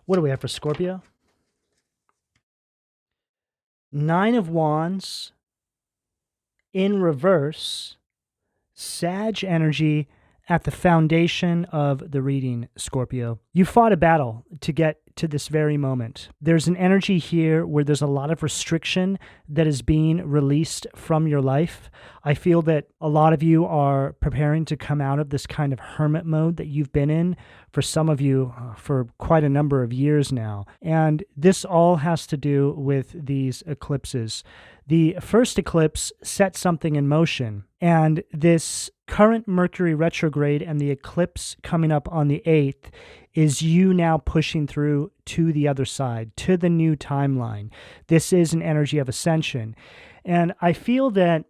What do we have for Scorpio? Nine of Wands in reverse, Sag energy at the foundation of the reading, Scorpio. You fought a battle to get to this very moment. There's an energy here where there's a lot of restriction that is being released from your life. I feel that a lot of you are preparing to come out of this kind of hermit mode that you've been in for some of you for quite a number of years now. And this all has to do with these eclipses. The first eclipse set something in motion, and this current Mercury retrograde and the eclipse coming up on the 8th is you now pushing through to the other side, to the new timeline. This is an energy of ascension. And I feel that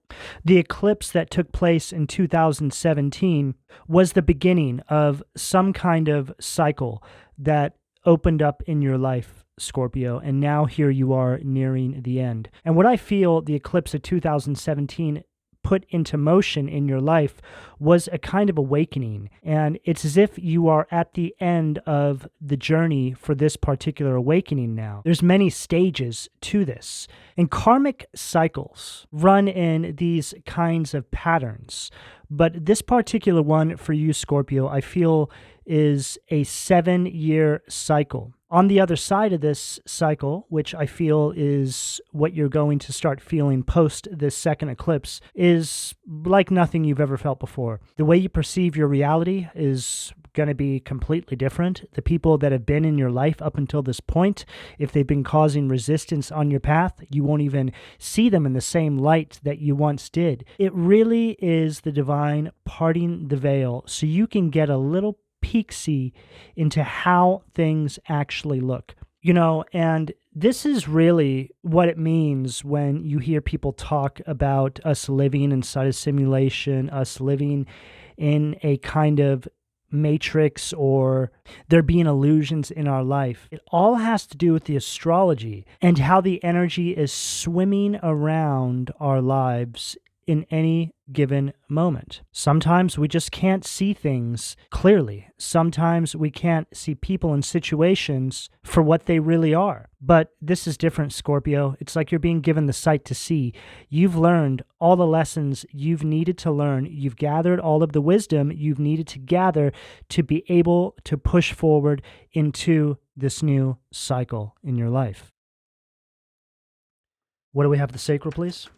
the eclipse that took place in 2017 was the beginning of some kind of cycle that opened up in your life, Scorpio, and now here you are nearing the end. And what I feel the eclipse of 2017 put into motion in your life was a kind of awakening. And it's as if you are at the end of the journey for this particular awakening now. There's many stages to this. And karmic cycles run in these kinds of patterns. But this particular one for you, Scorpio, I feel is a 7-year cycle. On the other side of this cycle, which I feel is what you're going to start feeling post this second eclipse, is like nothing you've ever felt before. The way you perceive your reality is going to be completely different. The people that have been in your life up until this point, if they've been causing resistance on your path, you won't even see them in the same light that you once did. It really is the divine parting the veil so you can get a little peek-see into how things actually look. And this is really what it means when you hear people talk about us living inside a simulation, us living in a kind of matrix, or there being illusions in our life. It all has to do with the astrology and how the energy is swimming around our lives in any given moment. Sometimes we just can't see things clearly. Sometimes we can't see people and situations for what they really are. But this is different, Scorpio. It's like you're being given the sight to see. You've learned all the lessons you've needed to learn. You've gathered all of the wisdom you've needed to gather to be able to push forward into this new cycle in your life. What do we have at the sacral, please?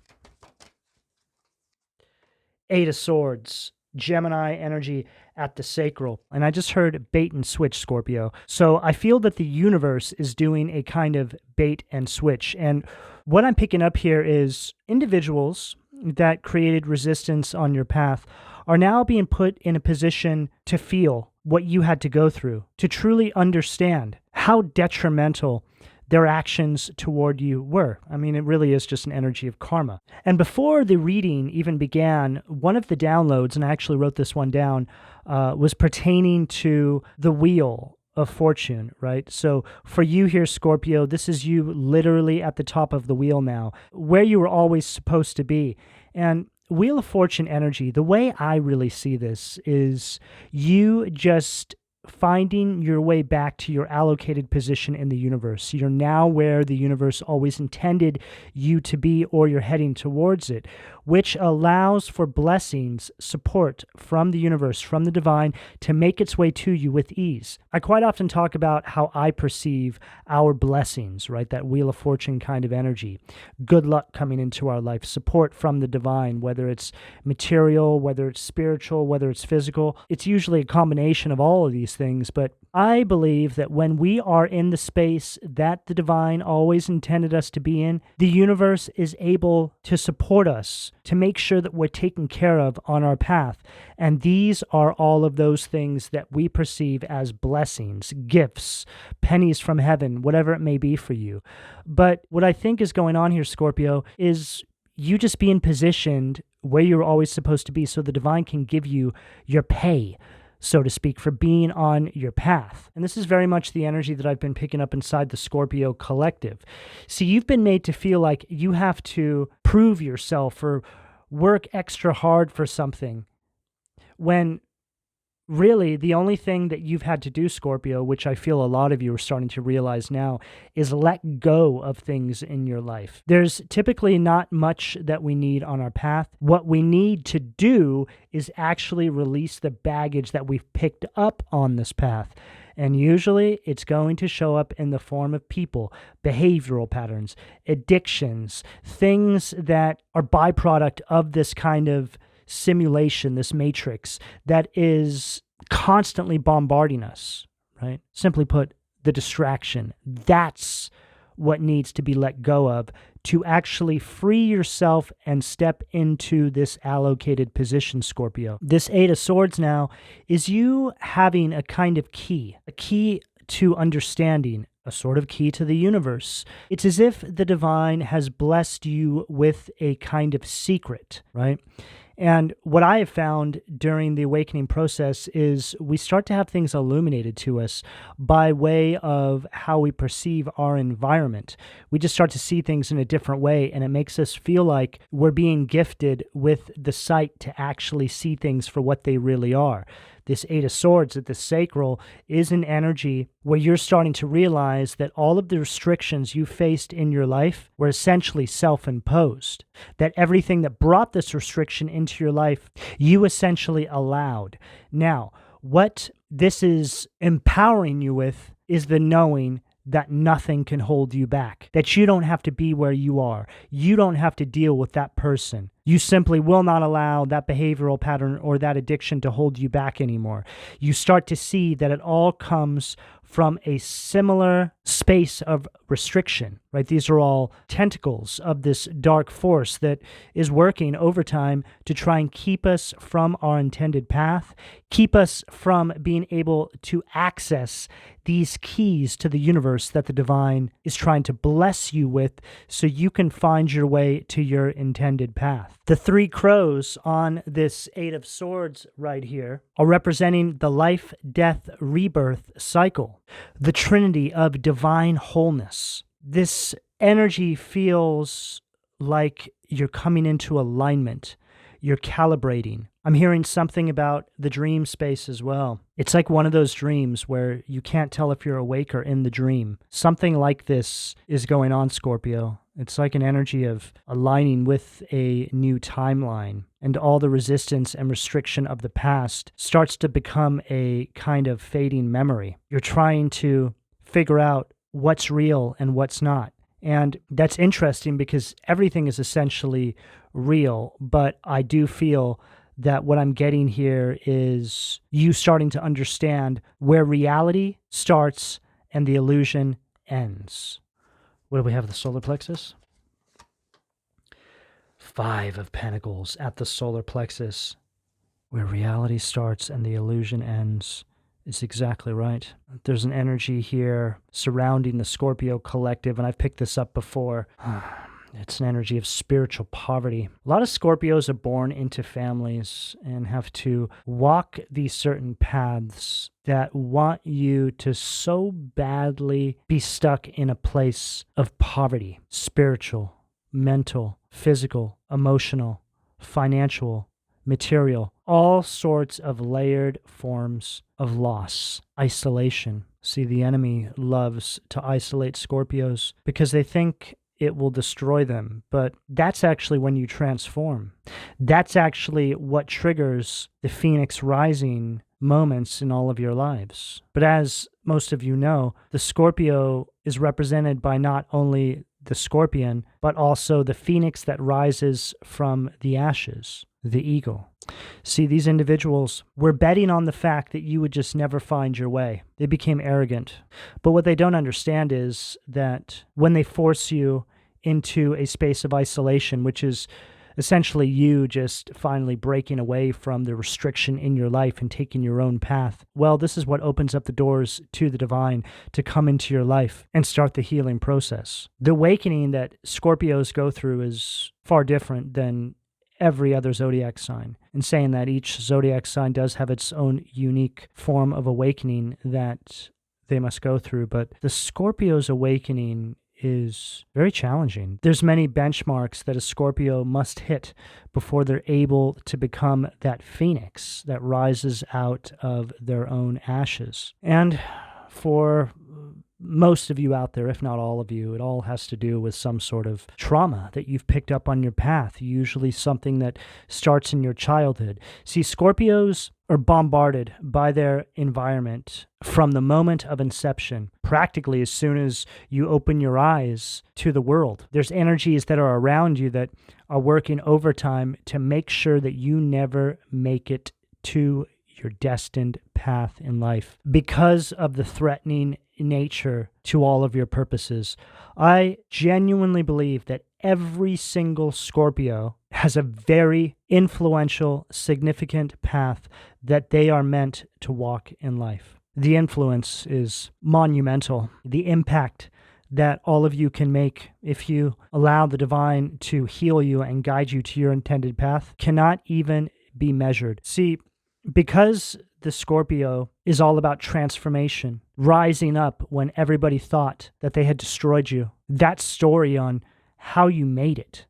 8 of Swords, Gemini energy at the sacral. And I just heard bait and switch, Scorpio. So I feel that the universe is doing a kind of bait and switch. And what I'm picking up here is individuals that created resistance on your path are now being put in a position to feel what you had to go through, to truly understand how detrimental their actions toward you were. I mean, it really is just an energy of karma. And before the reading even began, one of the downloads, and I actually wrote this one down, was pertaining to the wheel of fortune, right? So for you here, Scorpio, this is you literally at the top of the wheel now, where you were always supposed to be. And Wheel of Fortune energy, the way I really see this is you just finding your way back to your allocated position in the universe. You're now where the universe always intended you to be, or you're heading towards it, which allows for blessings, support from the universe, from the divine, to make its way to you with ease. I quite often talk about how I perceive our blessings, right? That Wheel of Fortune kind of energy. Good luck coming into our life, support from the divine, whether it's material, whether it's spiritual, whether it's physical. It's usually a combination of all of these things, but I believe that when we are in the space that the divine always intended us to be in, the universe is able to support us, to make sure that we're taken care of on our path. And these are all of those things that we perceive as blessings, gifts, pennies from heaven, whatever it may be for you. But what I think is going on here, Scorpio, is you just being positioned where you're always supposed to be so the divine can give you your pay, so to speak, for being on your path. And this is very much the energy that I've been picking up inside the Scorpio collective. See, you've been made to feel like you have to prove yourself or work extra hard for something, when really, the only thing that you've had to do, Scorpio, which I feel a lot of you are starting to realize now, is let go of things in your life. There's typically not much that we need on our path. What we need to do is actually release the baggage that we've picked up on this path. And usually it's going to show up in the form of people, behavioral patterns, addictions, things that are byproduct of this kind of simulation, this matrix that is constantly bombarding us, right? Simply put, the distraction. That's what needs to be let go of to actually free yourself and step into this allocated position, Scorpio. This Eight of Swords now is you having a kind of key, a key to understanding, a sort of key to the universe. It's as if the divine has blessed you with a kind of secret, right? And what I have found during the awakening process is we start to have things illuminated to us by way of how we perceive our environment. We just start to see things in a different way, and it makes us feel like we're being gifted with the sight to actually see things for what they really are. This Eight of Swords at the sacral is an energy where you're starting to realize that all of the restrictions you faced in your life were essentially self-imposed, that everything that brought this restriction into your life, you essentially allowed. Now, what this is empowering you with is the knowing that nothing can hold you back, that you don't have to be where you are. You don't have to deal with that person. You simply will not allow that behavioral pattern or that addiction to hold you back anymore. You start to see that it all comes from a similar space of restriction, right? These are all tentacles of this dark force that is working overtime to try and keep us from our intended path, keep us from being able to access these keys to the universe that the divine is trying to bless you with so you can find your way to your intended path. The three crows on this Eight of Swords right here are representing the life, death, rebirth cycle, the trinity of divine wholeness. This energy feels like you're coming into alignment. You're calibrating. I'm hearing something about the dream space as well. It's like one of those dreams where you can't tell if you're awake or in the dream. Something like this is going on, Scorpio. It's like an energy of aligning with a new timeline, and all the resistance and restriction of the past starts to become a kind of fading memory. You're trying to figure out what's real and what's not. And that's interesting because everything is essentially real, but I do feel that what I'm getting here is you starting to understand where reality starts and the illusion ends. What do we have, the solar plexus? Five of Pentacles at the solar plexus. Where reality starts and the illusion ends is exactly right. There's an energy here surrounding the Scorpio collective, and I've picked this up before. It's an energy of spiritual poverty. A lot of Scorpios are born into families and have to walk these certain paths that want you to so badly be stuck in a place of poverty, spiritual, mental, physical, emotional, financial, material, all sorts of layered forms of loss, isolation. See, the enemy loves to isolate Scorpios because they think it will destroy them. But that's actually when you transform. That's actually what triggers the Phoenix rising moments in all of your lives. But as most of you know, the Scorpio is represented by not only the scorpion, but also the phoenix that rises from the ashes, the eagle. See, these individuals were betting on the fact that you would just never find your way. They became arrogant. But what they don't understand is that when they force you into a space of isolation, which is essentially you just finally breaking away from the restriction in your life and taking your own path, well, this is what opens up the doors to the divine to come into your life and start the healing process. The awakening that Scorpios go through is far different than every other zodiac sign, in saying that each zodiac sign does have its own unique form of awakening that they must go through. But the Scorpio's awakening is very challenging. There's many benchmarks that a Scorpio must hit before they're able to become that phoenix that rises out of their own ashes. And for most of you out there, if not all of you, it all has to do with some sort of trauma that you've picked up on your path, usually something that starts in your childhood. See, Scorpios are bombarded by their environment from the moment of inception, practically as soon as you open your eyes to the world. There's energies that are around you that are working overtime to make sure that you never make it to your destined path in life because of the threatening nature to all of your purposes. I genuinely believe that every single Scorpio has a very influential, significant path that they are meant to walk in life. The influence is monumental. The impact that all of you can make if you allow the divine to heal you and guide you to your intended path cannot even be measured. See, because the Scorpio is all about transformation, rising up when everybody thought that they had destroyed you. That story on how you made it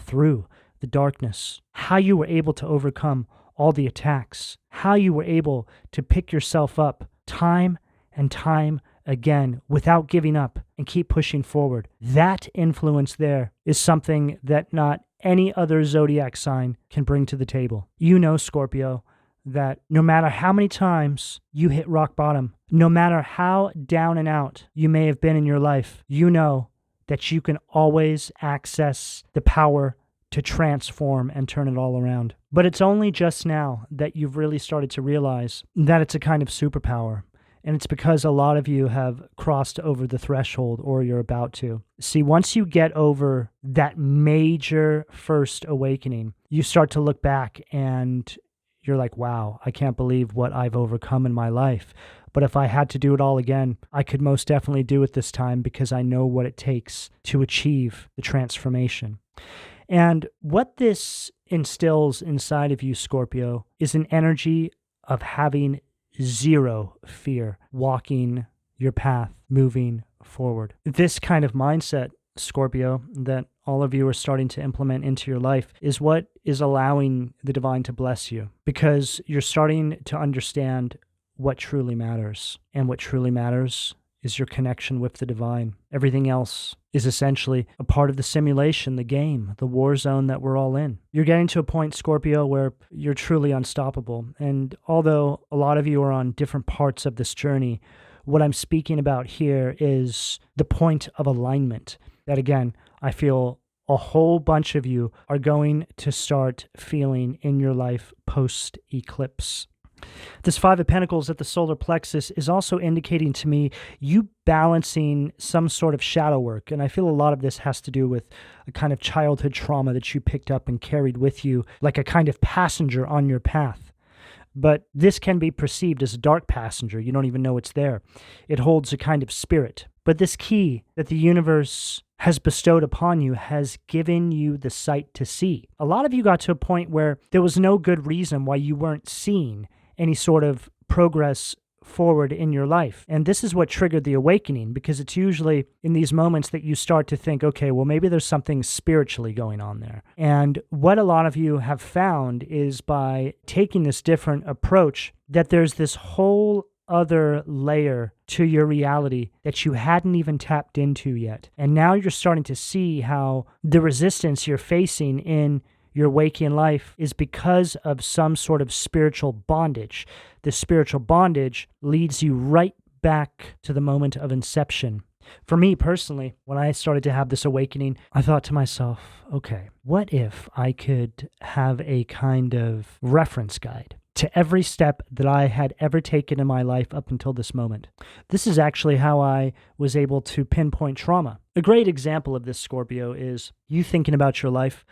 through the darkness, how you were able to overcome all the attacks, how you were able to pick yourself up time and time again without giving up and keep pushing forward. That influence there is something that not any other zodiac sign can bring to the table. You know, Scorpio, that no matter how many times you hit rock bottom, no matter how down and out you may have been in your life, you know that you can always access the power to transform and turn it all around. But it's only just now that you've really started to realize that it's a kind of superpower. And it's because a lot of you have crossed over the threshold, or you're about to. See, once you get over that major first awakening, you start to look back and you're like, wow, I can't believe what I've overcome in my life. But if I had to do it all again, I could most definitely do it this time because I know what it takes to achieve the transformation. And what this instills inside of you, Scorpio, is an energy of having zero fear, walking your path, moving forward. This kind of mindset, Scorpio, that all of you are starting to implement into your life is what is allowing the divine to bless you, because you're starting to understand what truly matters. And what truly matters is your connection with the divine. Everything else is essentially a part of the simulation, the game, the war zone that we're all in. You're getting to a point, Scorpio, where you're truly unstoppable. And although a lot of you are on different parts of this journey, what I'm speaking about here is the point of alignment. That again, I feel a whole bunch of you are going to start feeling in your life post-eclipse. This Five of Pentacles at the solar plexus is also indicating to me you balancing some sort of shadow work. And I feel a lot of this has to do with a kind of childhood trauma that you picked up and carried with you like a kind of passenger on your path. But this can be perceived as a dark passenger. You don't even know it's there. It holds a kind of spirit. But this key that the universe has bestowed upon you has given you the sight to see. A lot of you got to a point where there was no good reason why you weren't seeing any sort of progress forward in your life. And this is what triggered the awakening, because it's usually in these moments that you start to think, okay, well, maybe there's something spiritually going on there. And what a lot of you have found is by taking this different approach, that there's this whole other layer to your reality that you hadn't even tapped into yet. And now you're starting to see how the resistance you're facing in your waking life is because of some sort of spiritual bondage. The spiritual bondage leads you right back to the moment of inception. For me personally, when I started to have this awakening, I thought to myself, okay, what if I could have a kind of reference guide to every step that I had ever taken in my life up until this moment? This is actually how I was able to pinpoint trauma. A great example of this, Scorpio, is you thinking about your life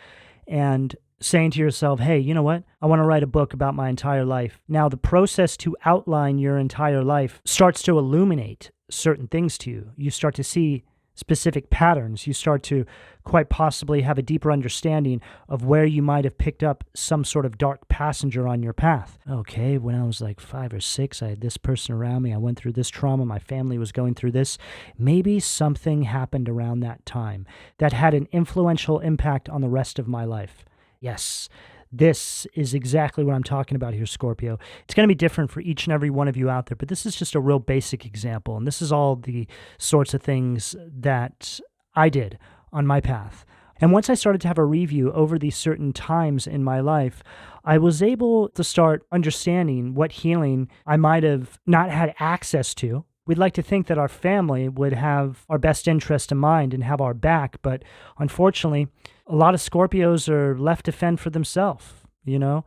and saying to yourself, hey, you know what? I want to write a book about my entire life. Now, the process to outline your entire life starts to illuminate certain things to you. You start to see specific patterns. You start to quite possibly have a deeper understanding of where you might have picked up some sort of dark passenger on your path. Okay, when I was like 5 or 6, I had this person around me. I went through this trauma. My family was going through this. Maybe something happened around that time that had an influential impact on the rest of my life. Yes, this is exactly what I'm talking about here, Scorpio. It's going to be different for each and every one of you out there, but this is just a real basic example. And this is all the sorts of things that I did on my path. And once I started to have a review over these certain times in my life, I was able to start understanding what healing I might have not had access to. We'd like to think that our family would have our best interest in mind and have our back, but unfortunately, a lot of Scorpios are left to fend for themselves, you know?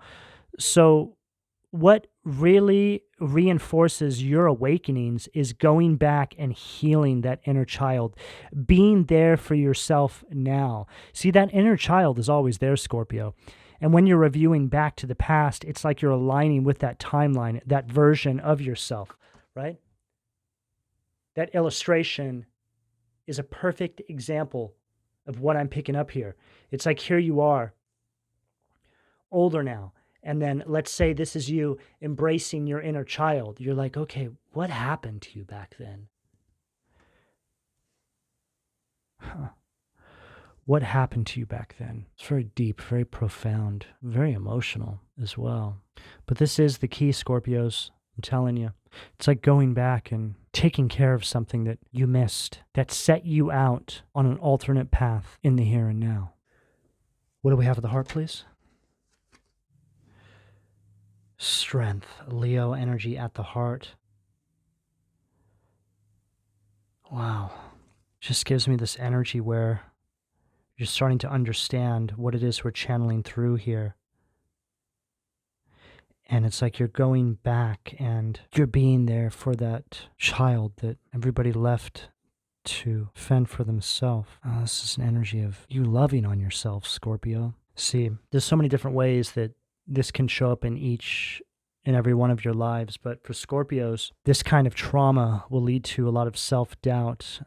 So what really reinforces your awakenings is going back and healing that inner child, being there for yourself now. See, that inner child is always there, Scorpio. And when you're reviewing back to the past, it's like you're aligning with that timeline, that version of yourself, right? That illustration is a perfect example of what I'm picking up here. It's like here you are, older now, and then let's say this is you embracing your inner child. You're like, okay, what happened to you back then? What happened to you back then? It's very deep, very profound, very emotional as well. But this is the key, Scorpios. I'm telling you. It's like going back and taking care of something that you missed, that set you out on an alternate path in the here and now. What do we have at the heart, please? Strength, Leo energy at the heart. Wow. Just gives me this energy where you're starting to understand what it is we're channeling through here. And it's like you're going back and you're being there for that child that everybody left to fend for themselves. This is an energy of you loving on yourself, Scorpio. See, there's so many different ways that this can show up in each and every one of your lives. But for Scorpios, this kind of trauma will lead to a lot of self-doubt,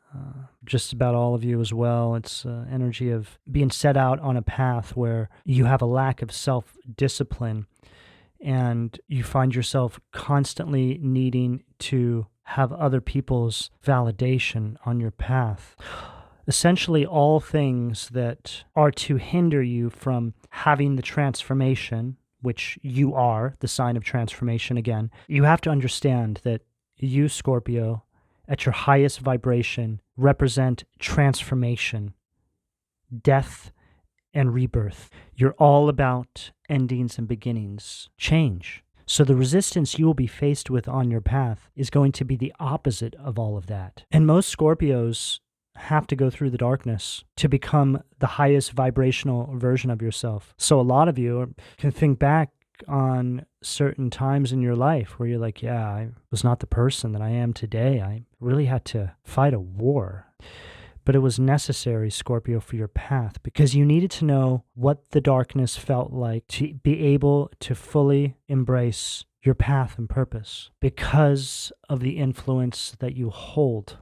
just about all of you as well. It's energy of being set out on a path where you have a lack of self-discipline, and you find yourself constantly needing to have other people's validation on your path. Essentially, all things that are to hinder you from having the transformation, which you are, the sign of transformation again. You have to understand that you, Scorpio, at your highest vibration, represent transformation, death, and rebirth. You're all about endings and beginnings, change. So the resistance you will be faced with on your path is going to be the opposite of all of that. And most Scorpios have to go through the darkness to become the highest vibrational version of yourself. So a lot of you can think back on certain times in your life where you're like, yeah, I was not the person that I am today. I really had to fight a war. But it was necessary, Scorpio, for your path, because you needed to know what the darkness felt like to be able to fully embrace your path and purpose because of the influence that you hold.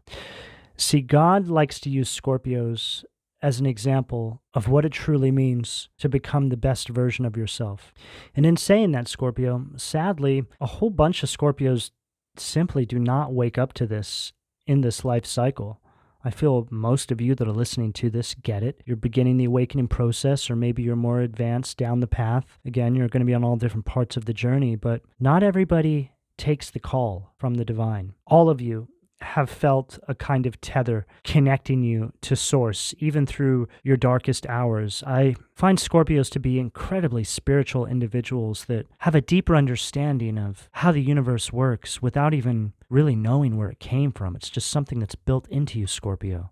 See, God likes to use Scorpios as an example of what it truly means to become the best version of yourself. And in saying that, Scorpio, sadly, a whole bunch of Scorpios simply do not wake up to this in this life cycle. I feel most of you that are listening to this get it. You're beginning the awakening process, or maybe you're more advanced down the path. Again, you're going to be on all different parts of the journey, but not everybody takes the call from the divine. All of you have felt a kind of tether connecting you to source, even through your darkest hours. I find Scorpios to be incredibly spiritual individuals that have a deeper understanding of how the universe works without even really knowing where it came from. It's just something that's built into you, Scorpio.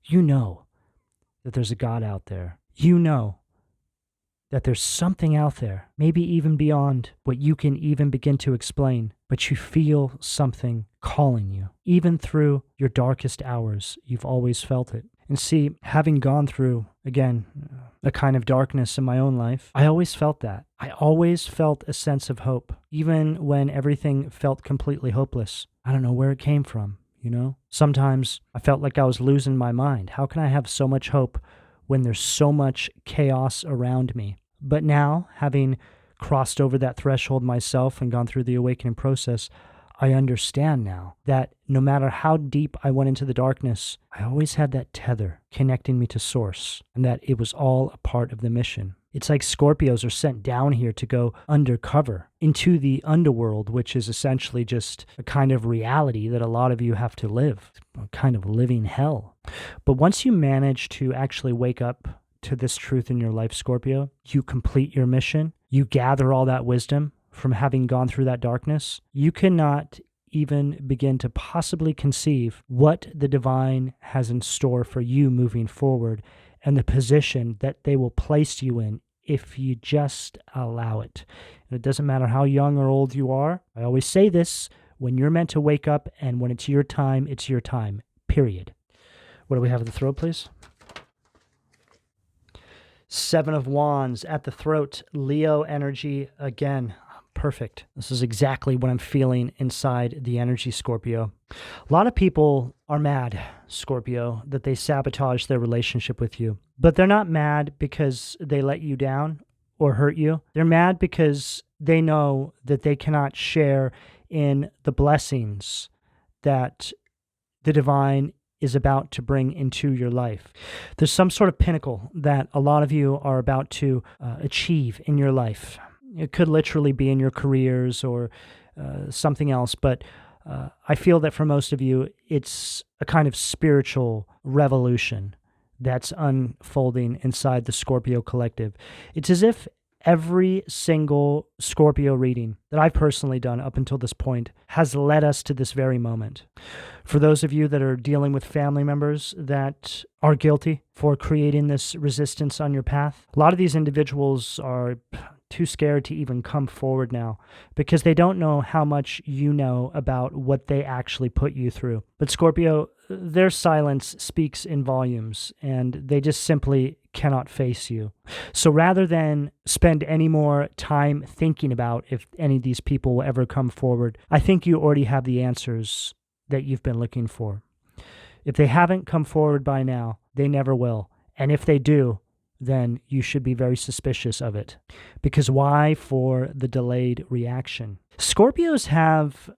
You know that there's a God out there. You know that there's something out there, maybe even beyond what you can even begin to explain, but you feel something calling you. Even through your darkest hours, you've always felt it. And see, having gone through, again, a kind of darkness in my own life, I always felt that. I always felt a sense of hope, even when everything felt completely hopeless. I don't know where it came from. you know? Sometimes I felt like I was losing my mind. How can I have so much hope when there's so much chaos around me? But now, having crossed over that threshold myself and gone through the awakening process, I understand now that no matter how deep I went into the darkness, I always had that tether connecting me to Source, and that it was all a part of the mission. It's like Scorpios are sent down here to go undercover into the underworld, which is essentially just a kind of reality that a lot of you have to live, a kind of living hell. But once you manage to actually wake up to this truth in your life, Scorpio, you complete your mission, you gather all that wisdom from having gone through that darkness, you cannot even begin to possibly conceive what the divine has in store for you moving forward and the position that they will place you in if you just allow it. And it doesn't matter how young or old you are. I always say this, when you're meant to wake up and when it's your time, period. What do we have at the throat, please? 7 of Wands at the throat, Leo energy again. Perfect. This is exactly what I'm feeling inside the energy, Scorpio. A lot of people are mad, Scorpio, that they sabotage their relationship with you. But they're not mad because they let you down or hurt you. They're mad because they know that they cannot share in the blessings that the divine is about to bring into your life. There's some sort of pinnacle that a lot of you are about to achieve in your life. It could literally be in your careers or something else, but I feel that for most of you, it's a kind of spiritual revolution that's unfolding inside the Scorpio collective. It's as if every single Scorpio reading that I've personally done up until this point has led us to this very moment. For those of you that are dealing with family members that are guilty for creating this resistance on your path, a lot of these individuals are too scared to even come forward now because they don't know how much you know about what they actually put you through. But Scorpio, their silence speaks in volumes and they just simply cannot face you. So rather than spend any more time thinking about if any of these people will ever come forward, I think you already have the answers that you've been looking for. If they haven't come forward by now, they never will. And if they do, then you should be very suspicious of it. Because why for the delayed reaction? Scorpios have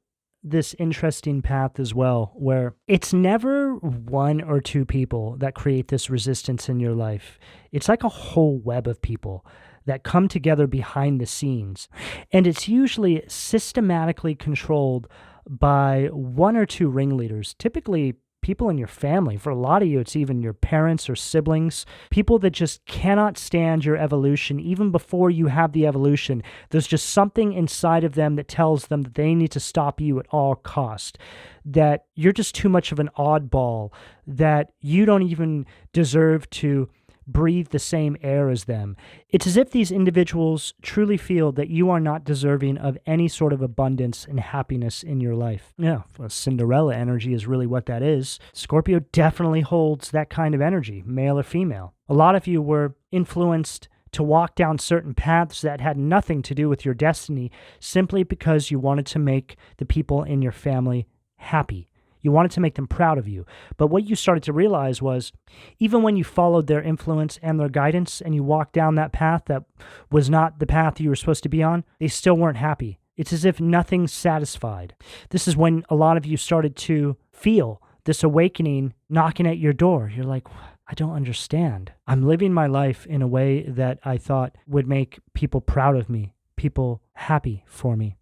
this interesting path as well, where it's never one or two people that create this resistance in your life. It's like a whole web of people that come together behind the scenes. And it's usually systematically controlled by one or two ringleaders, typically people in your family. For a lot of you, it's even your parents or siblings, people that just cannot stand your evolution. Even before you have the evolution, there's just something inside of them that tells them that they need to stop you at all cost, that you're just too much of an oddball, that you don't even deserve to breathe the same air as them. It's as if these individuals truly feel that you are not deserving of any sort of abundance and happiness in your life. Yeah, well, Cinderella energy is really what that is. Scorpio definitely holds that kind of energy, male or female. A lot of you were influenced to walk down certain paths that had nothing to do with your destiny simply because you wanted to make the people in your family happy. You wanted to make them proud of you. But what you started to realize was, even when you followed their influence and their guidance and you walked down that path that was not the path you were supposed to be on, they still weren't happy. It's as if nothing satisfied. This is when a lot of you started to feel this awakening knocking at your door. You're like, I don't understand. I'm living my life in a way that I thought would make people proud of me, people happy for me.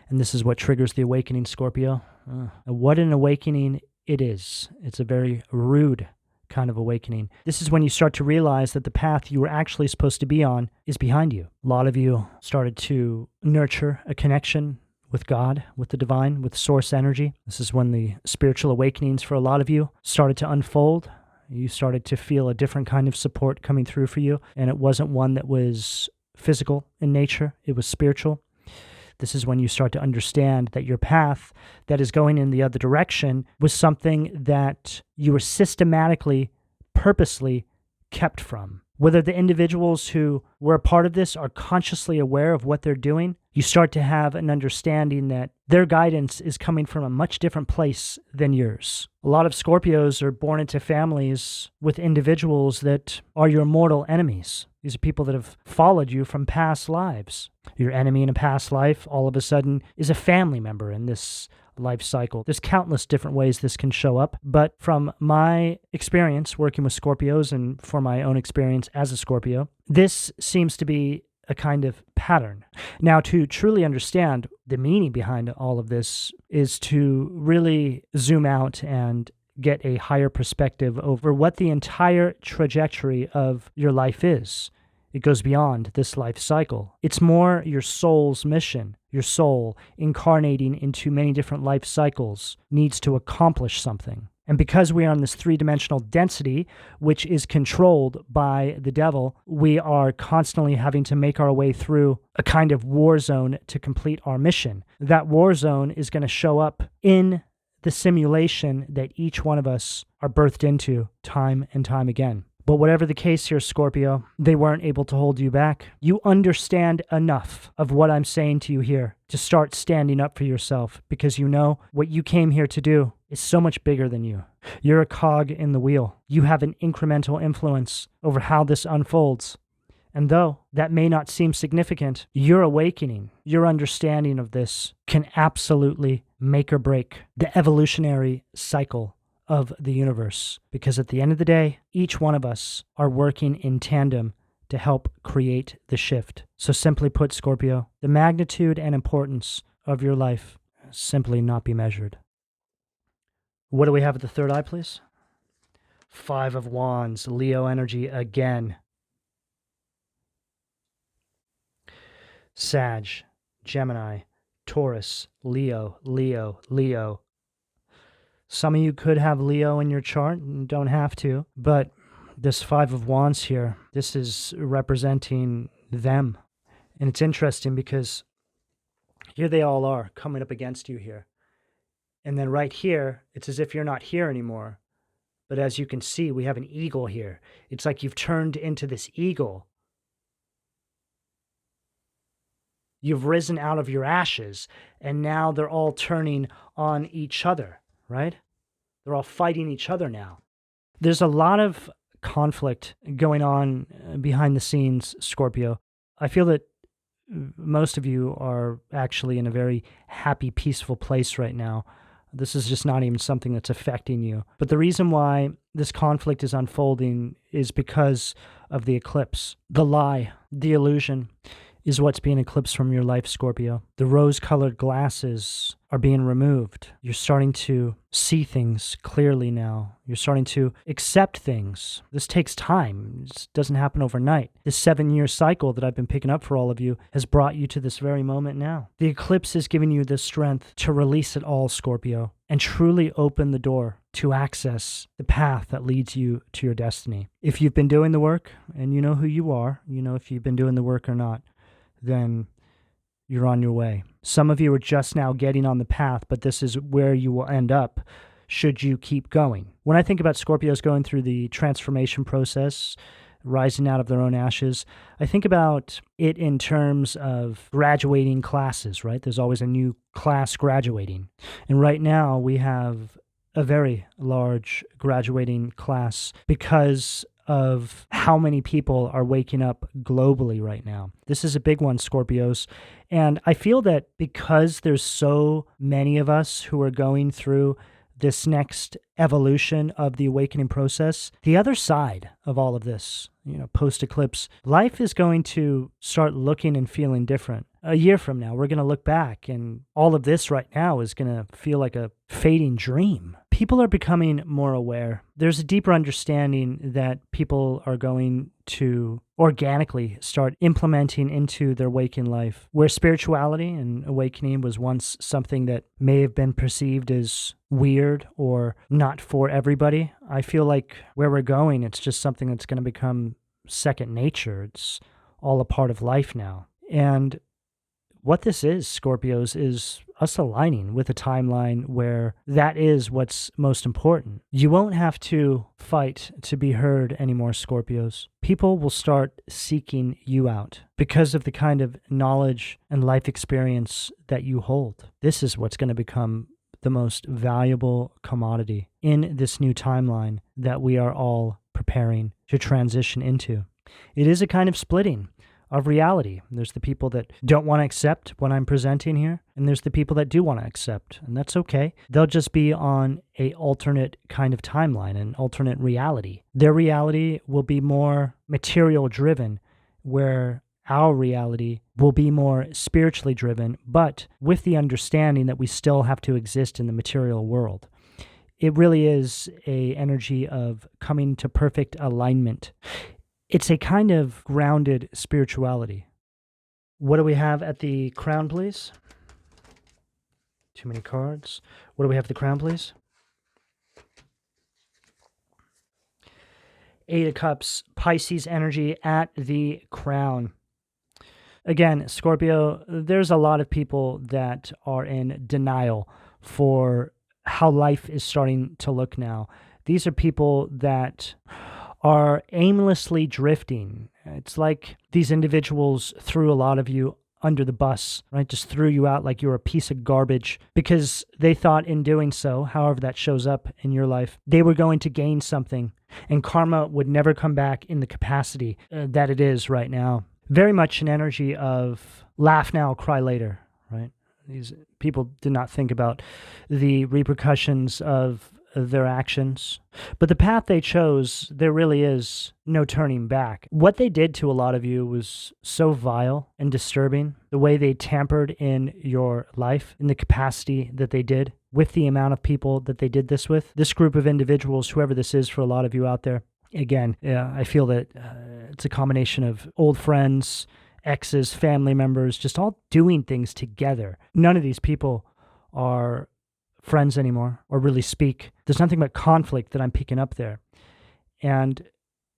And this is what triggers the awakening, Scorpio. What an awakening it is. It's a very rude kind of awakening. This is when you start to realize that the path you were actually supposed to be on is behind you. A lot of you started to nurture a connection with God, with the divine, with source energy. This is when the spiritual awakenings for a lot of you started to unfold. You started to feel a different kind of support coming through for you, and it wasn't one that was physical in nature. It was spiritual. This is when you start to understand that your path that is going in the other direction was something that you were systematically, purposely kept from. Whether the individuals who were a part of this are consciously aware of what they're doing, you start to have an understanding that their guidance is coming from a much different place than yours. A lot of Scorpios are born into families with individuals that are your mortal enemies. These are people that have followed you from past lives. Your enemy in a past life all of a sudden is a family member in this life cycle. There's countless different ways this can show up, but from my experience working with Scorpios and for my own experience as a Scorpio, this seems to be a kind of pattern. Now, to truly understand the meaning behind all of this is to really zoom out and get a higher perspective over what the entire trajectory of your life is. It goes beyond this life cycle. It's more your soul's mission. Your soul, incarnating into many different life cycles, needs to accomplish something. And because we are on this three-dimensional density, which is controlled by the devil, we are constantly having to make our way through a kind of war zone to complete our mission. That war zone is going to show up in the simulation that each one of us are birthed into time and time again. But whatever the case here, Scorpio, they weren't able to hold you back. You understand enough of what I'm saying to you here to start standing up for yourself, because you know what you came here to do is so much bigger than you. You're a cog in the wheel. You have an incremental influence over how this unfolds. And though that may not seem significant, your awakening, your understanding of this can absolutely make or break the evolutionary cycle of the universe, because at the end of the day, each one of us are working in tandem to help create the shift. So simply put, Scorpio, the magnitude and importance of your life simply not be measured. What do we have at the third eye, please? 5 of Wands, Leo energy again. Sag, Gemini, Taurus, Leo, Leo, Leo. Some of you could have Leo in your chart and don't have to, but this 5 of Wands here, this is representing them. And it's interesting because here they all are coming up against you here. And then right here, it's as if you're not here anymore. But as you can see, we have an eagle here. It's like you've turned into this eagle. You've risen out of your ashes, and now they're all turning on each other. Right? They're all fighting each other now. There's a lot of conflict going on behind the scenes, Scorpio. I feel that most of you are actually in a very happy, peaceful place right now. This is just not even something that's affecting you. But the reason why this conflict is unfolding is because of the eclipse. The lie, the illusion, is what's being eclipsed from your life, Scorpio. The rose-colored glasses are being removed. You're starting to see things clearly now. You're starting to accept things. This takes time. This doesn't happen overnight. This 7-year cycle that I've been picking up for all of you has brought you to this very moment now. The eclipse is giving you the strength to release it all, Scorpio, and truly open the door to access the path that leads you to your destiny. If you've been doing the work, and you know who you are, you know if you've been doing the work or not, then you're on your way. Some of you are just now getting on the path, but this is where you will end up should you keep going. When I think about Scorpios going through the transformation process, rising out of their own ashes, I think about it in terms of graduating classes, right? There's always a new class graduating. And right now we have a very large graduating class because of how many people are waking up globally right now. This is a big one, Scorpios. And I feel that because there's so many of us who are going through this next evolution of the awakening process, the other side of all of this, post-eclipse, life is going to start looking and feeling different. A year from now, we're going to look back, and all of this right now is going to feel like a fading dream. People are becoming more aware. There's a deeper understanding that people are going to organically start implementing into their waking life, where spirituality and awakening was once something that may have been perceived as weird or not for everybody. I feel like where we're going, it's just something that's going to become second nature. It's all a part of life now. And what this is, Scorpios, is us aligning with a timeline where that is what's most important. You won't have to fight to be heard anymore, Scorpios. People will start seeking you out because of the kind of knowledge and life experience that you hold. This is what's going to become the most valuable commodity in this new timeline that we are all preparing to transition into. It is a kind of splitting of reality. There's the people that don't want to accept what I'm presenting here, and there's the people that do want to accept, and that's okay. They'll just be on a alternate kind of timeline, an alternate reality. Their reality will be more material driven, where our reality will be more spiritually driven, but with the understanding that we still have to exist in the material world. It really is an energy of coming to perfect alignment. It's a kind of grounded spirituality. What do we have at the crown, please? Too many cards. What do we have at the crown, please? 8 of Cups, Pisces energy at the crown. Again, Scorpio, there's a lot of people that are in denial for how life is starting to look now. These are people that are aimlessly drifting. It's like these individuals threw a lot of you under the bus, right? Just threw you out like you were a piece of garbage because they thought in doing so, however that shows up in your life, they were going to gain something, and karma would never come back in the capacity that it is right now. Very much an energy of laugh now, cry later, right? These people did not think about the repercussions of their actions. But the path they chose, there really is no turning back. What they did to a lot of you was so vile and disturbing. The way they tampered in your life, in the capacity that they did, with the amount of people that they did this with. This group of individuals, whoever this is for a lot of you out there, again, I feel that it's a combination of old friends, exes, family members, just all doing things together. None of these people are friends anymore or really speak. There's nothing but conflict that I'm picking up there. And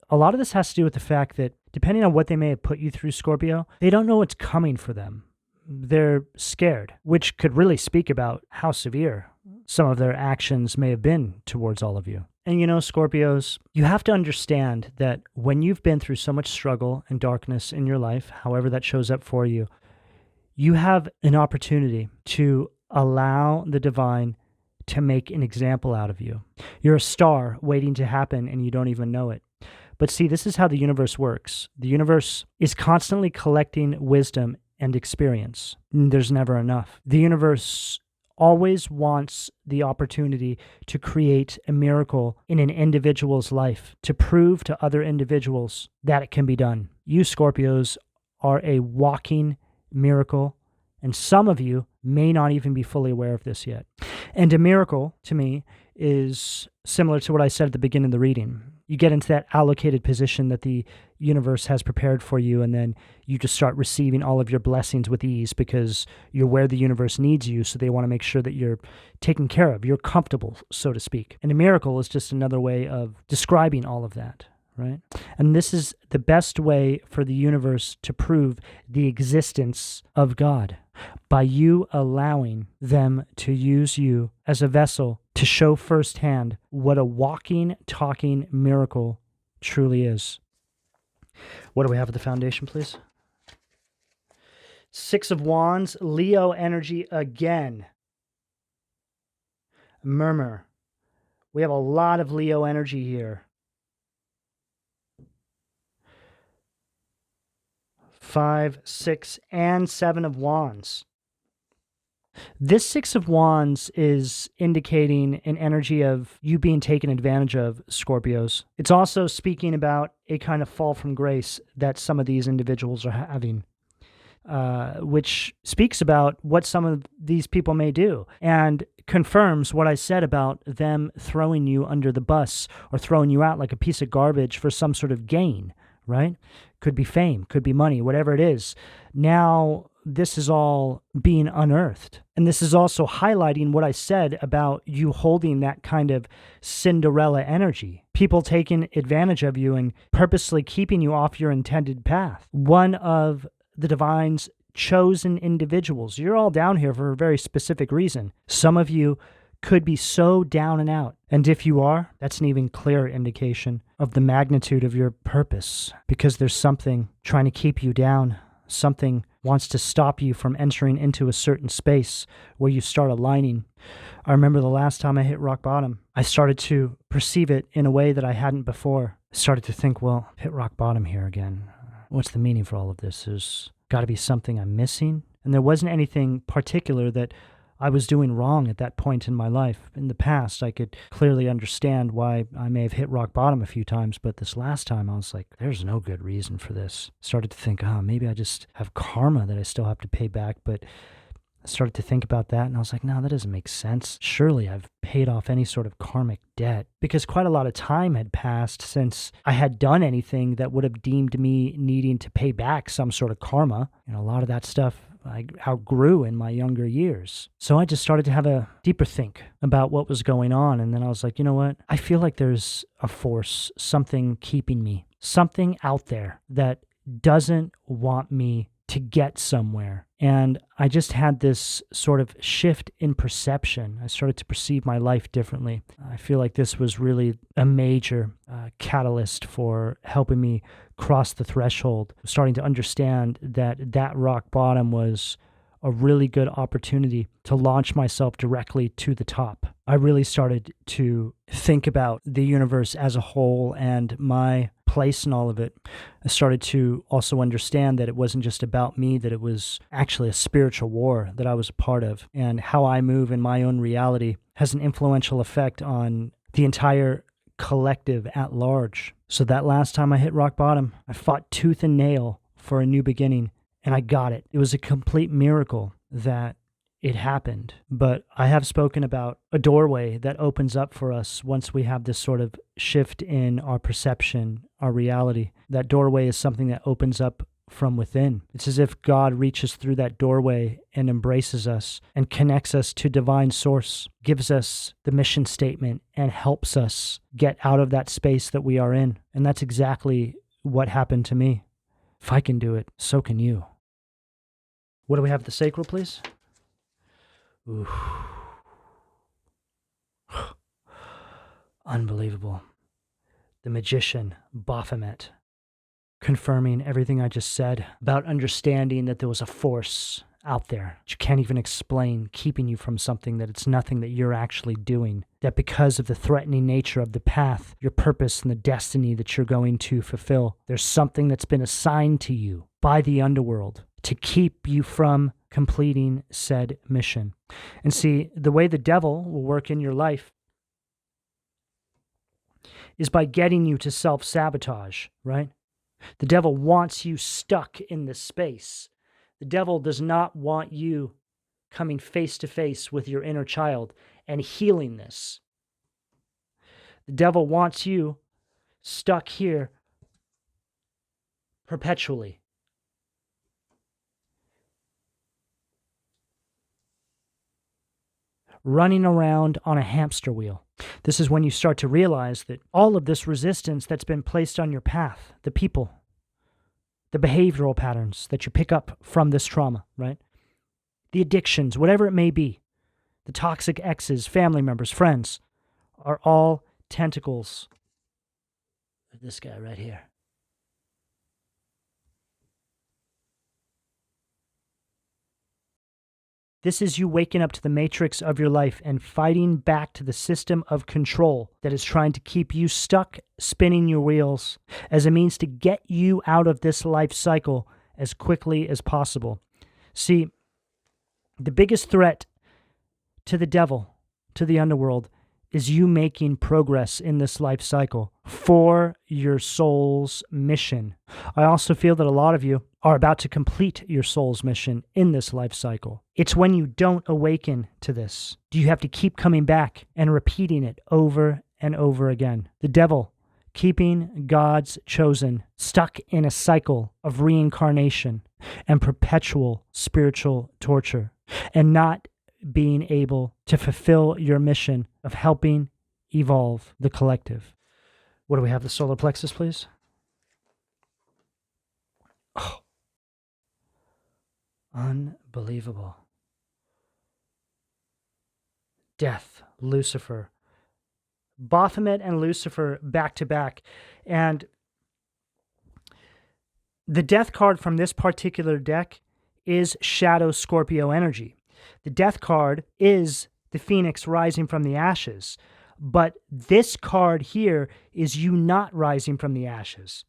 a lot of this has to do with the fact that depending on what they may have put you through, Scorpio, they don't know what's coming for them. They're scared, which could really speak about how severe some of their actions may have been towards all of you. And you know, Scorpios, you have to understand that when you've been through so much struggle and darkness in your life, however that shows up for you, you have an opportunity to allow the divine to make an example out of you. You're a star waiting to happen and you don't even know it. But see, this is how the universe works. The universe is constantly collecting wisdom and experience. There's never enough. The universe always wants the opportunity to create a miracle in an individual's life, to prove to other individuals that it can be done. You Scorpios are a walking miracle, and some of you may not even be fully aware of this yet. And a miracle, to me, is similar to what I said at the beginning of the reading. You get into that allocated position that the universe has prepared for you, and then you just start receiving all of your blessings with ease because you're where the universe needs you, so they want to make sure that you're taken care of. You're comfortable, so to speak. And a miracle is just another way of describing all of that, right? And this is the best way for the universe to prove the existence of God, by you allowing them to use you as a vessel to show firsthand what a walking, talking miracle truly is. What do we have at the foundation, please? 6 of Wands, Leo energy again. Murmur. We have a lot of Leo energy here. 5, 6, and 7 of Wands. This 6 of Wands is indicating an energy of you being taken advantage of, Scorpios. It's also speaking about a kind of fall from grace that some of these individuals are having, which speaks about what some of these people may do and confirms what I said about them throwing you under the bus or throwing you out like a piece of garbage for some sort of gain, right? Could be fame, could be money, whatever it is. Now, this is all being unearthed. And this is also highlighting what I said about you holding that kind of Cinderella energy. People taking advantage of you and purposely keeping you off your intended path. One of the divine's chosen individuals. You're all down here for a very specific reason. Some of you could be so down and out. And if you are, that's an even clearer indication of the magnitude of your purpose, because there's something trying to keep you down. Something wants to stop you from entering into a certain space where you start aligning. I remember the last time I hit rock bottom, I started to perceive it in a way that I hadn't before. I started to think, well, hit rock bottom here again. What's the meaning for all of this? There's got to be something I'm missing. And there wasn't anything particular that I was doing wrong at that point in my life. In the past, I could clearly understand why I may have hit rock bottom a few times, but this last time I was like, there's no good reason for this. Started to think, maybe I just have karma that I still have to pay back, but I started to think about that, and I was like, no, that doesn't make sense. Surely I've paid off any sort of karmic debt, because quite a lot of time had passed since I had done anything that would have deemed me needing to pay back some sort of karma. And a lot of that stuff I outgrew in my younger years. So I just started to have a deeper think about what was going on. And then I was like, you know what? I feel like there's a force, something keeping me, something out there that doesn't want me to get somewhere. And I just had this sort of shift in perception. I started to perceive my life differently. I feel like this was really a major catalyst for helping me cross the threshold, starting to understand that rock bottom was a really good opportunity to launch myself directly to the top. I really started to think about the universe as a whole and my place in all of it. I started to also understand that it wasn't just about me, that it was actually a spiritual war that I was a part of, and how I move in my own reality has an influential effect on the entire collective at large. So that last time I hit rock bottom, I fought tooth and nail for a new beginning, and I got it. It was a complete miracle that it happened. But I have spoken about a doorway that opens up for us once we have this sort of shift in our perception, our reality. That doorway is something that opens up from within. It's as if God reaches through that doorway and embraces us and connects us to divine source, gives us the mission statement, and helps us get out of that space that we are in. And that's exactly what happened to me. If I can do it, so can you. What do we have at the sacral, please? Ooh. Unbelievable. The magician, Baphomet, confirming everything I just said about understanding that there was a force out there that you can't even explain, keeping you from something, that it's nothing that you're actually doing, that because of the threatening nature of the path, your purpose and the destiny that you're going to fulfill, there's something that's been assigned to you by the underworld to keep you from completing said mission. And see, the way the devil will work in your life is by getting you to self-sabotage, right? The devil wants you stuck in this space. The devil does not want you coming face to face with your inner child and healing this. The devil wants you stuck here perpetually. Running around on a hamster wheel. This is when you start to realize that all of this resistance that's been placed on your path, the people, the behavioral patterns that you pick up from this trauma, right? The addictions, whatever it may be, the toxic exes, family members, friends, are all tentacles. This guy right here. This is you waking up to the matrix of your life and fighting back to the system of control that is trying to keep you stuck spinning your wheels as a means to get you out of this life cycle as quickly as possible. See, the biggest threat to the devil, to the underworld, is you making progress in this life cycle for your soul's mission. I also feel that a lot of you are about to complete your soul's mission in this life cycle. It's when you don't awaken to this. Do you have to keep coming back and repeating it over and over again? The devil keeping God's chosen stuck in a cycle of reincarnation and perpetual spiritual torture, and not being able to fulfill your mission of helping evolve the collective. What do we have? The solar plexus, please. Oh. Unbelievable. Death, Lucifer. Baphomet and Lucifer back to back. And the death card from this particular deck is Shadow Scorpio energy. The death card is the Phoenix rising from the ashes. But this card here is you not rising from the ashes.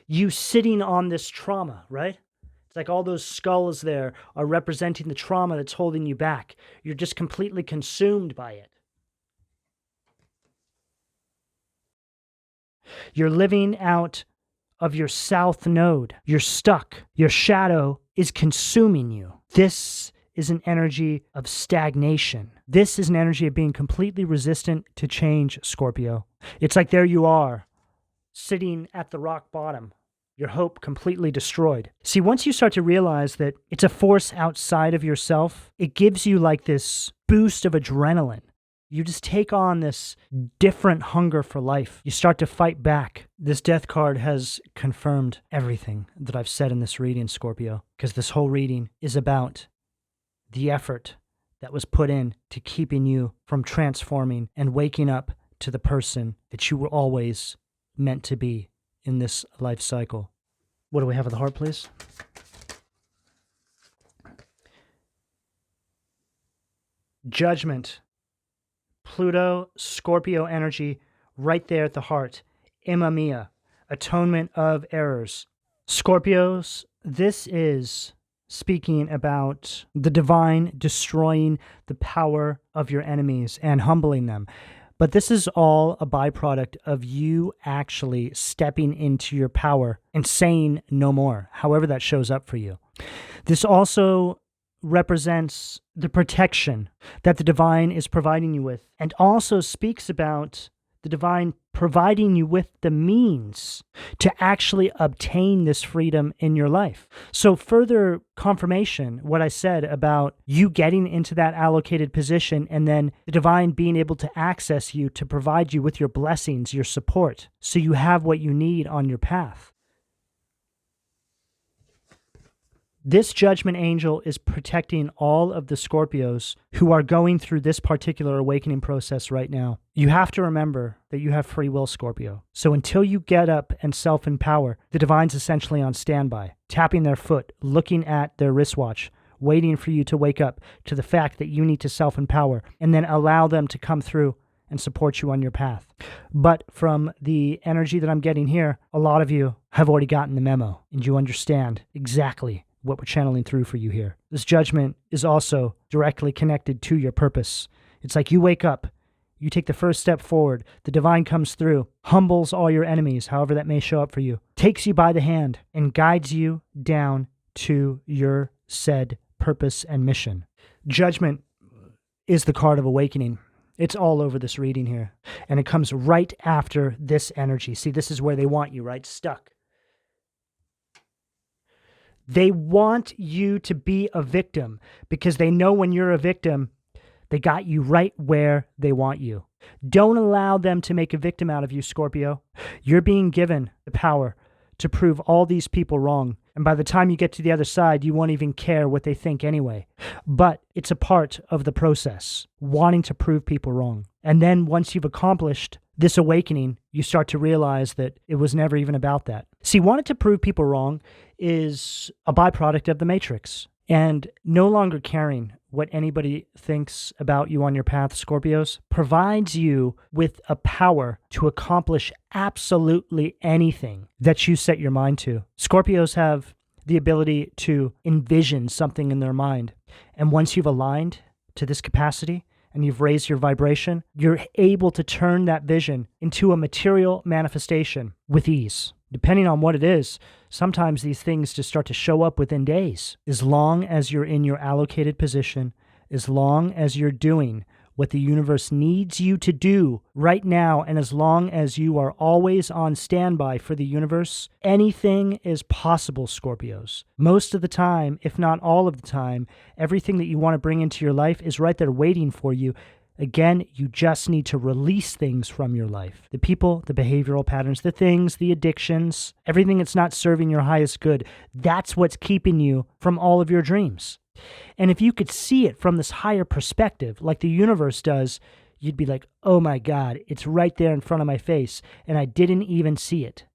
You sitting on this trauma, right? It's like all those skulls there are representing the trauma that's holding you back. You're just completely consumed by it. You're living out of your south node. You're stuck. Your shadow is consuming you. This is an energy of stagnation. This is an energy of being completely resistant to change, Scorpio. It's like there you are, sitting at the rock bottom, your hope completely destroyed. See, once you start to realize that it's a force outside of yourself, it gives you like this boost of adrenaline. You just take on this different hunger for life. You start to fight back. This death card has confirmed everything that I've said in this reading, Scorpio, because this whole reading is about the effort that was put in to keeping you from transforming and waking up to the person that you were always meant to be in this life cycle. What do we have at the heart, please? Judgment. Pluto, Scorpio energy, right there at the heart. Imamia, atonement of errors. Scorpios, this is speaking about the divine destroying the power of your enemies and humbling them. But this is all a byproduct of you actually stepping into your power and saying no more, however that shows up for you. This also represents the protection that the divine is providing you with, and also speaks about the divine providing you with the means to actually obtain this freedom in your life. So further confirmation, what I said about you getting into that allocated position and then the divine being able to access you to provide you with your blessings, your support, so you have what you need on your path. This judgment angel is protecting all of the Scorpios who are going through this particular awakening process right now. You have to remember that you have free will, Scorpio. So until you get up and self-empower, the divine's essentially on standby, tapping their foot, looking at their wristwatch, waiting for you to wake up to the fact that you need to self-empower, and then allow them to come through and support you on your path. But from the energy that I'm getting here, a lot of you have already gotten the memo, and you understand exactly what we're channeling through for you here. This judgment is also directly connected to your purpose. It's like you wake up, you take the first step forward, the divine comes through, humbles all your enemies, however that may show up for you, takes you by the hand, and guides you down to your said purpose and mission. Judgment is the card of awakening. It's all over this reading here. And it comes right after this energy. See, this is where they want you, right? Stuck. They want you to be a victim because they know when you're a victim, they got you right where they want you. Don't allow them to make a victim out of you, Scorpio. You're being given the power to prove all these people wrong. And by the time you get to the other side, you won't even care what they think anyway. But it's a part of the process, wanting to prove people wrong. And then once you've accomplished this awakening, you start to realize that it was never even about that. See, wanting to prove people wrong is a byproduct of the Matrix. And no longer caring what anybody thinks about you on your path, Scorpios, provides you with a power to accomplish absolutely anything that you set your mind to. Scorpios have the ability to envision something in their mind. And once you've aligned to this capacity and you've raised your vibration, you're able to turn that vision into a material manifestation with ease. Depending on what it is, sometimes these things just start to show up within days. As long as you're in your allocated position, as long as you're doing what the universe needs you to do right now, and as long as you are always on standby for the universe, anything is possible, Scorpios. Most of the time, if not all of the time, everything that you want to bring into your life is right there waiting for you. Again, you just need to release things from your life. The people, the behavioral patterns, the things, the addictions, everything that's not serving your highest good. That's what's keeping you from all of your dreams. And if you could see it from this higher perspective, like the universe does, you'd be like, oh my God, it's right there in front of my face, and I didn't even see it.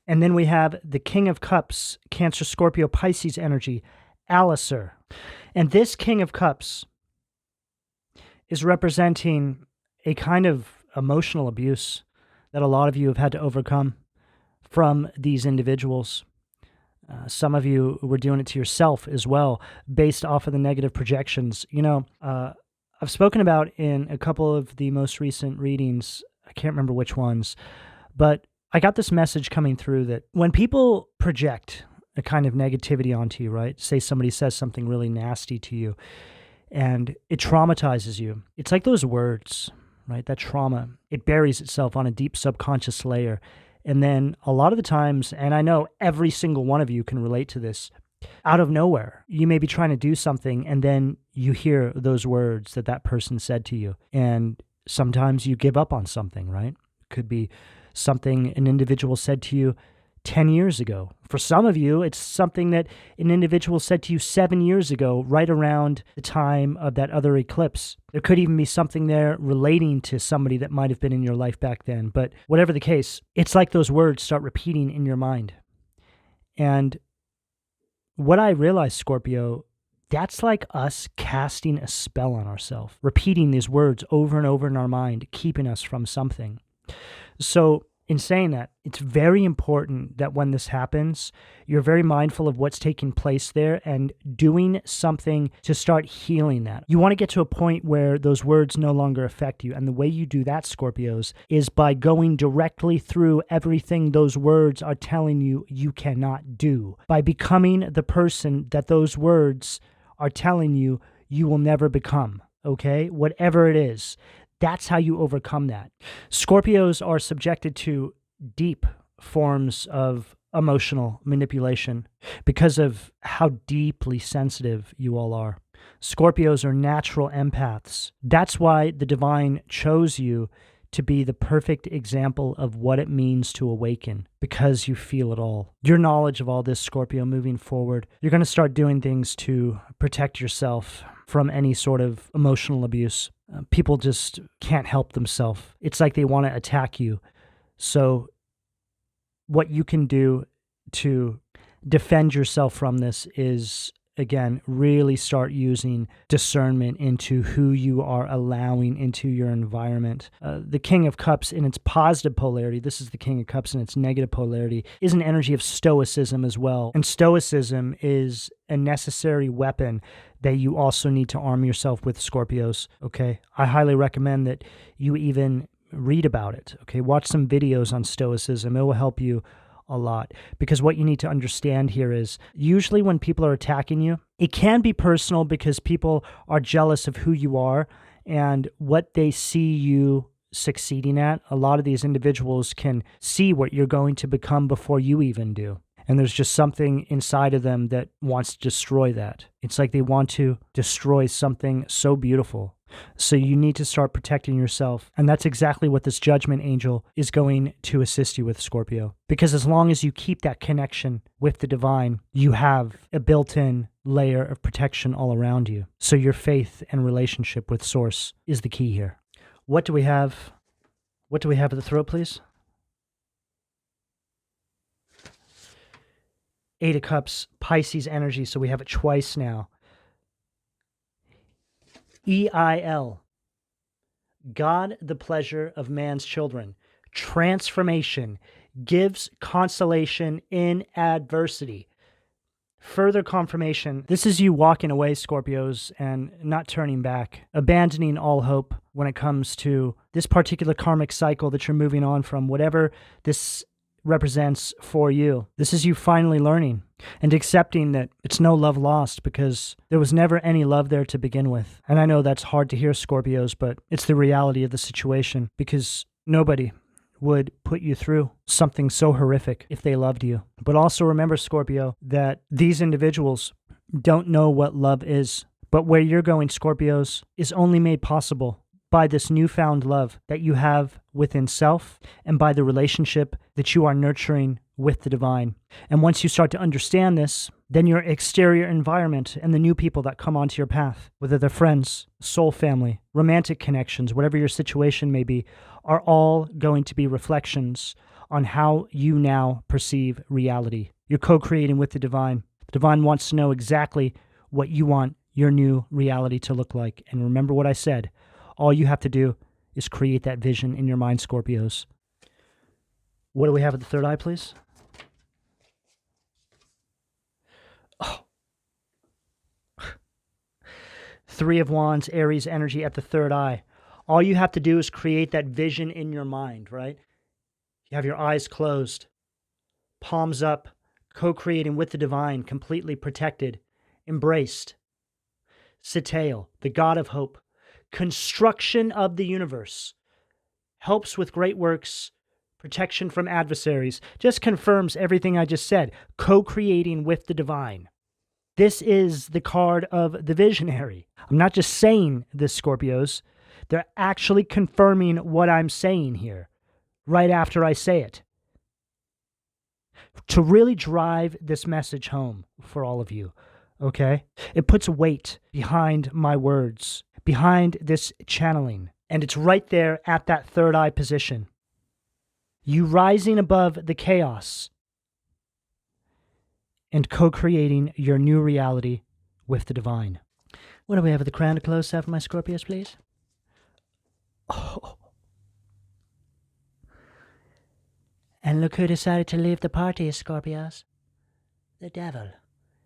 And then we have the King of Cups, Cancer, Scorpio, Pisces energy, Alistair. And this King of Cups is representing a kind of emotional abuse that a lot of you have had to overcome from these individuals. Some of you were doing it to yourself as well, based off of the negative projections. I've spoken about in a couple of the most recent readings, I can't remember which ones, but I got this message coming through that when people project a kind of negativity onto you, right? Say somebody says something really nasty to you and it traumatizes you. It's like those words, right? That trauma, it buries itself on a deep subconscious layer. And then a lot of the times, and I know every single one of you can relate to this, out of nowhere, you may be trying to do something and then you hear those words that person said to you. And sometimes you give up on something, right? It could be something an individual said to you 10 years ago. For some of you, it's something that an individual said to you 7 years ago, right around the time of that other eclipse. There could even be something there relating to somebody that might have been in your life back then. But whatever the case, it's like those words start repeating in your mind. And what I realized, Scorpio, that's like us casting a spell on ourselves, repeating these words over and over in our mind, keeping us from something. So in saying that, it's very important that when this happens, you're very mindful of what's taking place there and doing something to start healing that. You want to get to a point where those words no longer affect you. And the way you do that, Scorpios, is by going directly through everything those words are telling you you cannot do. By becoming the person that those words are telling you you will never become, okay? Whatever it is. That's how you overcome that. Scorpios are subjected to deep forms of emotional manipulation because of how deeply sensitive you all are. Scorpios are natural empaths. That's why the divine chose you to be the perfect example of what it means to awaken, because you feel it all. Your knowledge of all this, Scorpio, moving forward, you're going to start doing things to protect yourself from any sort of emotional abuse. People just can't help themselves. It's like they want to attack you. So what you can do to defend yourself from this is, again, really start using discernment into who you are allowing into your environment. The King of Cups in its positive polarity, this is the King of Cups in its negative polarity, is an energy of stoicism as well. And stoicism is a necessary weapon that you also need to arm yourself with, Scorpios, okay? I highly recommend that you even read about it, okay? Watch some videos on stoicism. It will help you a lot, because what you need to understand here is usually when people are attacking you, it can be personal because people are jealous of who you are and what they see you succeeding at. A lot of these individuals can see what you're going to become before you even do. And there's just something inside of them that wants to destroy that. It's like they want to destroy something so beautiful. So you need to start protecting yourself. And that's exactly what this judgment angel is going to assist you with, Scorpio. Because as long as you keep that connection with the divine, you have a built-in layer of protection all around you. So your faith and relationship with Source is the key here. What do we have? What do we have at the throat, please? 8 of Cups, Pisces energy. So we have it twice now. EIL, God, the pleasure of man's children. Transformation gives consolation in adversity. Further confirmation. This is you walking away, Scorpios, and not turning back, abandoning all hope when it comes to this particular karmic cycle that you're moving on from, whatever this represents for you. This is you finally learning and accepting that it's no love lost, because there was never any love there to begin with. And I know that's hard to hear, Scorpios, but it's the reality of the situation, because nobody would put you through something so horrific if they loved you. But also remember, Scorpio, that these individuals don't know what love is. But where you're going, Scorpios, is only made possible by this newfound love that you have within self and by the relationship that you are nurturing with the divine. And once you start to understand this, then your exterior environment and the new people that come onto your path, whether they're friends, soul family, romantic connections, whatever your situation may be, are all going to be reflections on how you now perceive reality. You're co-creating with the divine. The divine wants to know exactly what you want your new reality to look like. And remember what I said. All you have to do is create that vision in your mind, Scorpios. What do we have at the third eye, please? Oh. Three of Wands, Aries energy at the third eye. All you have to do is create that vision in your mind, right? You have your eyes closed, palms up, co-creating with the divine, completely protected, embraced. Setail, the god of hope, construction of the universe, helps with great works, protection from adversaries, just confirms everything I just said, co-creating with the divine. This is the card of the visionary. I'm not just saying this, Scorpios. They're actually confirming what I'm saying here, right after I say it. To really drive this message home for all of you, okay? It puts weight behind my words, behind this channeling, and it's right there at that third eye position. You rising above the chaos and co-creating your new reality with the divine. What do we have at the crown to close out for my Scorpios, please? Oh. And look who decided to leave the party, Scorpios. The devil.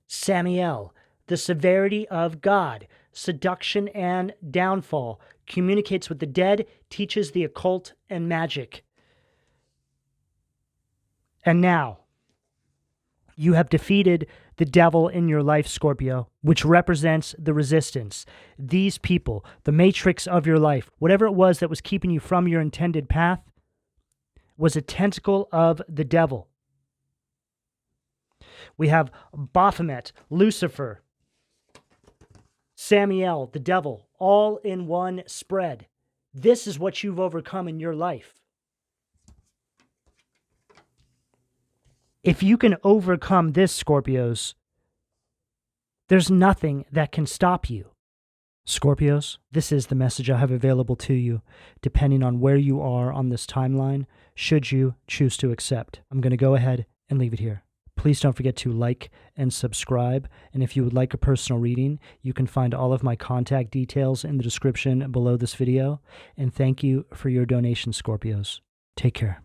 Samael, the severity of God, seduction and downfall, communicates with the dead, teaches the occult and magic. And now, you have defeated the devil in your life, Scorpio, which represents the resistance. These people, the matrix of your life, whatever it was that was keeping you from your intended path, was a tentacle of the devil. We have Baphomet, Lucifer, Samael, the devil, all in one spread. This is what you've overcome in your life. If you can overcome this, Scorpios, there's nothing that can stop you. Scorpios, this is the message I have available to you, depending on where you are on this timeline, should you choose to accept. I'm going to go ahead and leave it here. Please don't forget to like and subscribe. And if you would like a personal reading, you can find all of my contact details in the description below this video. And thank you for your donation, Scorpios. Take care.